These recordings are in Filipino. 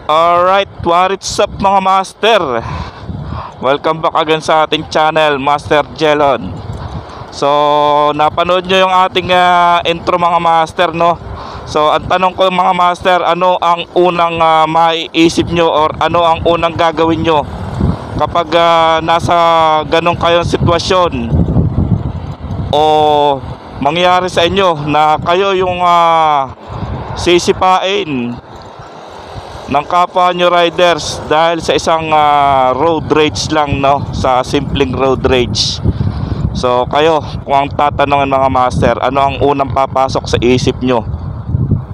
Alright, what's up mga master? Welcome back again sa ating channel, Master Jelon. So, napanood nyo yung ating intro mga master, no? So, ang tanong ko mga master, ano ang unang maiisip nyo or ano ang unang gagawin nyo kapag nasa ganong kayong sitwasyon o mangyari sa inyo na kayo yung sisipain ng kapwa nyo riders dahil sa isang road rage lang, no? Sa simpleng road rage. So kayo, kung ang tatanungin mga master, ano ang unang papasok sa isip nyo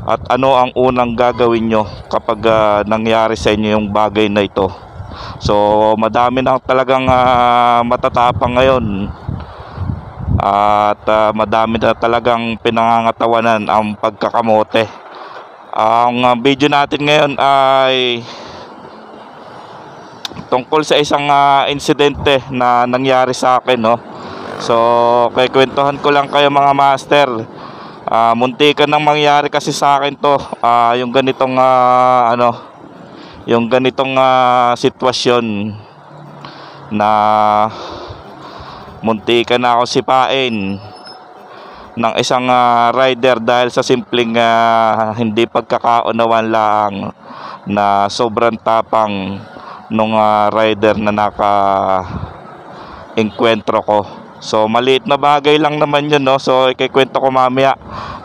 at ano ang unang gagawin nyo kapag nangyari sa inyo yung bagay na ito? So madami na talagang matatapang ngayon at madami na talagang pinangangatawanan ang pagkakamote. Ang video natin ngayon ay tungkol sa isang insidente na nangyari sa akin, no? So, kwentuhan ko lang kayo mga master. Muntikan nang mangyari kasi sa akin to, yung ganitong yung ganitong sitwasyon na muntikan na ako sipain ng isang rider dahil sa simpleng hindi pagkakaunawan lang na sobrang tapang nung rider na naka-enkwentro ko. So maliit na bagay lang naman yun, no? So ikikwento ko mamaya.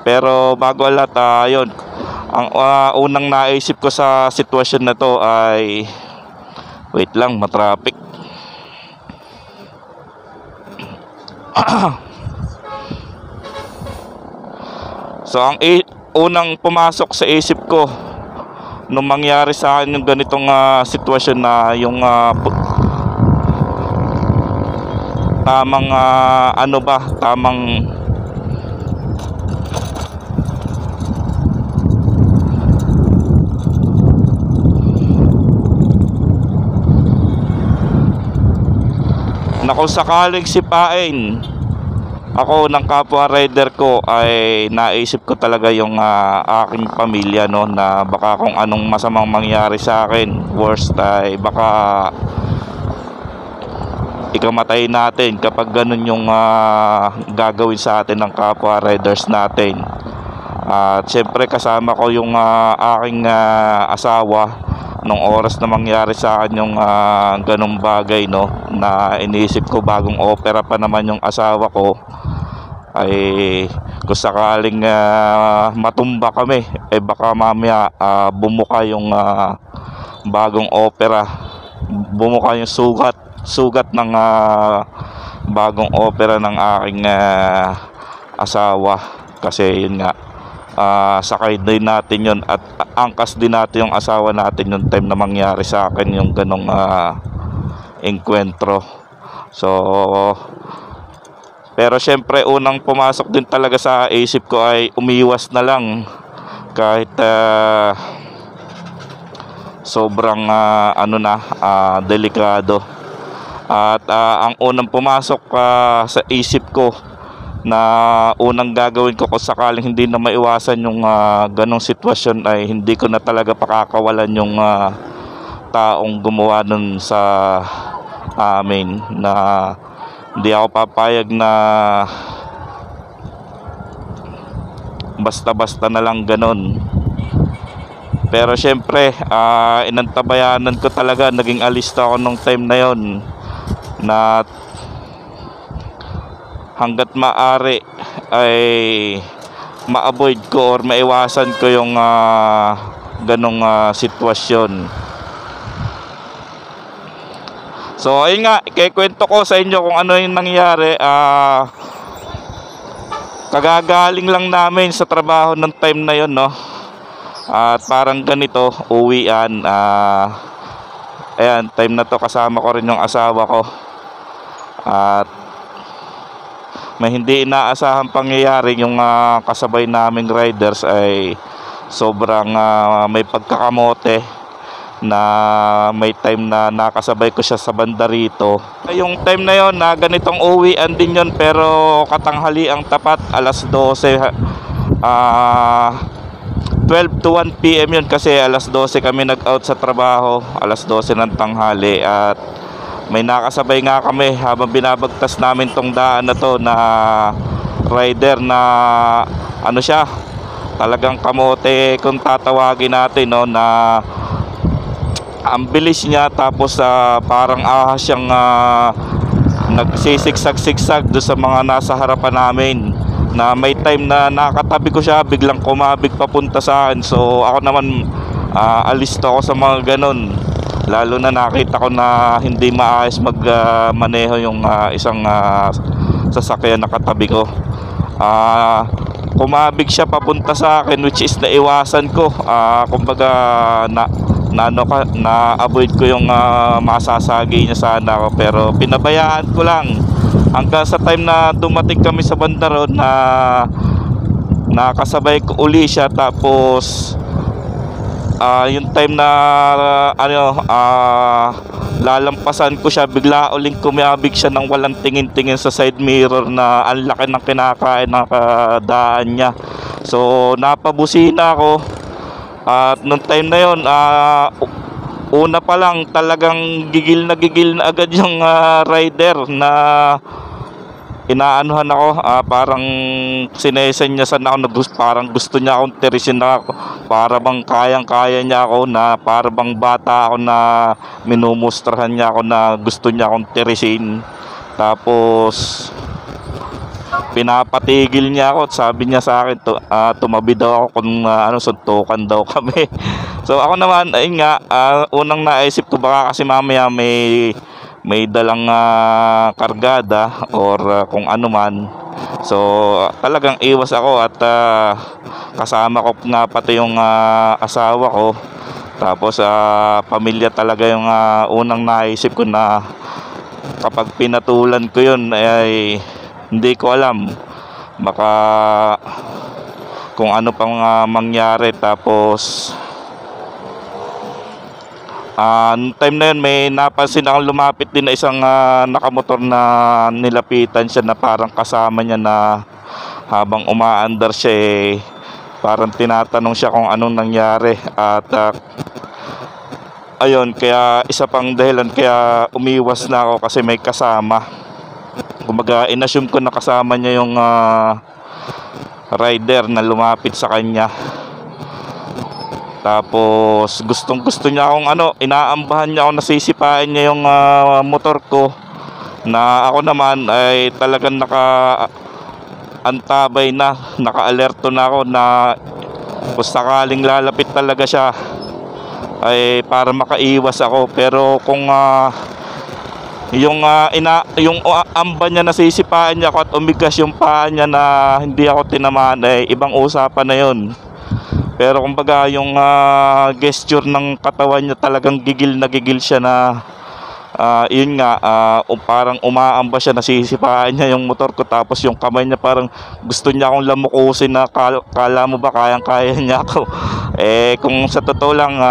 Pero bago lahat, yun, ang unang naisip ko sa sitwasyon na to ay wait lang, matraffic. So ang unang pumasok sa isip ko nung mangyari sa akin yung ganitong sitwasyon na yung tamang tamang na kung sakaling sipain ako ng kapwa rider ko, ay naisip ko talaga yung aking pamilya, no, na baka kung anong masamang mangyari sa akin, worst ay baka ikamatay natin kapag ganun yung gagawin sa atin ng kapwa riders natin. At syempre kasama ko yung aking asawa nung oras na mangyari sa akin yung ganung bagay, no, na iniisip ko bagong opera pa naman yung asawa ko, ay kung sakaling matumba kami, baka mamaya bumuka yung bagong opera, bumuka yung sugat ng bagong opera ng aking asawa. Kasi yun nga, sakay din natin yun at angkas din natin yung asawa natin yung time na mangyari sa akin yung ganong enkwentro. So pero syempre unang pumasok din talaga sa isip ko ay umiwas na lang kahit sobrang delikado. At ang unang pumasok sa isip ko na unang gagawin ko kung sakaling hindi na maiwasan yung ganong sitwasyon ay hindi ko na talaga pakakawalan yung taong gumawa nun sa amin, na hindi ako papayag na basta-basta na lang ganon. Pero syempre inantabayanan ko talaga, naging alista ako nung time na yon na hanggat maaari ay ma-avoid ko or maiwasan ko yung ganong sitwasyon. So ayun nga, ikikwento ko sa inyo kung ano yung nangyari. Kagagaling lang namin sa trabaho ng time na yon, no? At parang ganito, uwian. Ayan, time na to kasama ko rin yung asawa ko. At may hindi inaasahang pangyayari, yung kasabay naming riders ay sobrang may pagkakamote na may time na nakasabay ko siya sa banda rito. Yung time na yon na ganitong uwian din yon, pero katanghali ang tapat, alas 12, 12 to 1 PM yun, kasi alas 12 kami nag-out sa trabaho, alas 12 ng tanghali. At may nakasabay nga kami habang binabagtas namin tong daan na to na rider na ano siya, talagang kamote kung tatawagin natin, no, na ang bilis niya. Tapos parang ahas siyang nagsisiksag-siksag do sa mga nasa harapan namin, na may time na nakatabi ko siya, biglang kumabig papunta sa akin. So ako naman alisto ako sa mga ganon, lalo na nakita ko na hindi maayos magmaneho yung isang sasakyan na katabi ko. Kumabig siya papunta sa akin, which is naiwasan ko. Kumbaga na-avoid ko yung masasagi niya sana ako, pero pinabayaan ko lang hanggang sa time na dumating kami sa banda road na nakasabay ko uli siya. Tapos yung time na lalampasan ko siya, bigla uling kumabig siya ng walang tingin-tingin sa side mirror na ang laki ng kinakain ng daan niya. So napabusina ako. At nung time na yon, una pa lang talagang gigil na agad yung rider, na inaanuhan ako, parang sinesenyasan ako na parang gusto niya akong tirisin, na ako para bang kayang-kaya niya ako, na para bang bata ako na minumustrahan niya ako na gusto niya akong tirisin. Tapos pinapatigil niya ako at sabi niya sa akin, tumabi daw ako kung suntukan daw kami. So ako naman, ayun nga, unang naisip ko baka kasi mamaya may dalang kargada or kung ano man. So talagang iwas ako, at kasama ko nga pati yung asawa ko. Tapos pamilya talaga yung unang naisip ko, na kapag pinatulan ko yun ay hindi ko alam, baka kung ano pang mangyari. Tapos time na yun may napansin akong lumapit din na isang nakamotor, na nilapitan siya na parang kasama niya, na habang umaandar siya parang tinatanong siya kung anong nangyari. At ayun, kaya isa pang dahilan kaya umiwas na ako, kasi may kasama. Kumbaga inassume ko na kasama niya yung rider na lumapit sa kanya. Tapos gustong gusto niya akong inaambahan niya ako, nasisipain niya yung motor ko, na ako naman ay talagang antabay na, naka-alerto na ako, na kung sakaling lalapit talaga siya ay para makaiwas ako. Pero kung yung amba niya, nasisipaan niya ako at umigas yung paa niya na hindi ako tinamaan, ay ibang usapan na yun. Pero kumbaga yung gesture ng katawan niya, talagang gigil na gigil siya, na yun nga, parang umaamba siya, nasisipaan niya yung motor ko. Tapos yung kamay niya parang gusto niya akong lamukusin, na kala mo ba kayang-kaya niya ako. Kung sa totoo lang,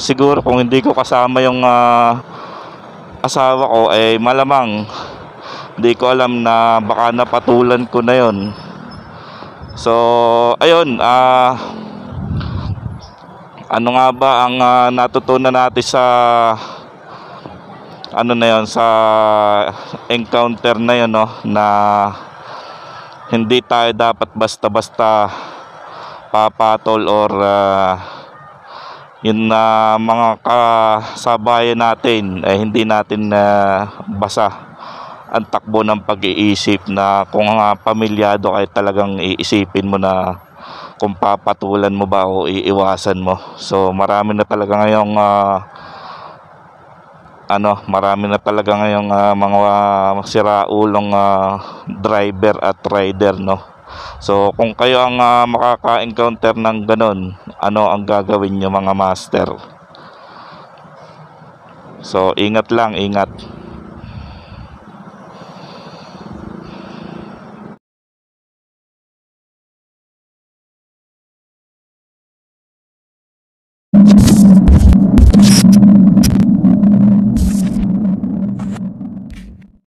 siguro kung hindi ko kasama yung asawa ko, malamang hindi ko alam na baka napatulan ko na yon. So ayun, ano nga ba ang natutunan natin sa sa encounter na yon, no, na hindi tayo dapat basta-basta papatol or yun na mga kasabayan natin hindi natin basa ang takbo ng pag-iisip, na kung pamilyado kayo, talagang iisipin mo na kung papatulan mo ba o iiwasan mo. So marami na talaga ngayong marami na talaga ngayong mga siraulong driver at rider, no. So kung kayo ang makaka-encounter ng ganun, ano ang gagawin nyo mga master? So ingat lang, ingat.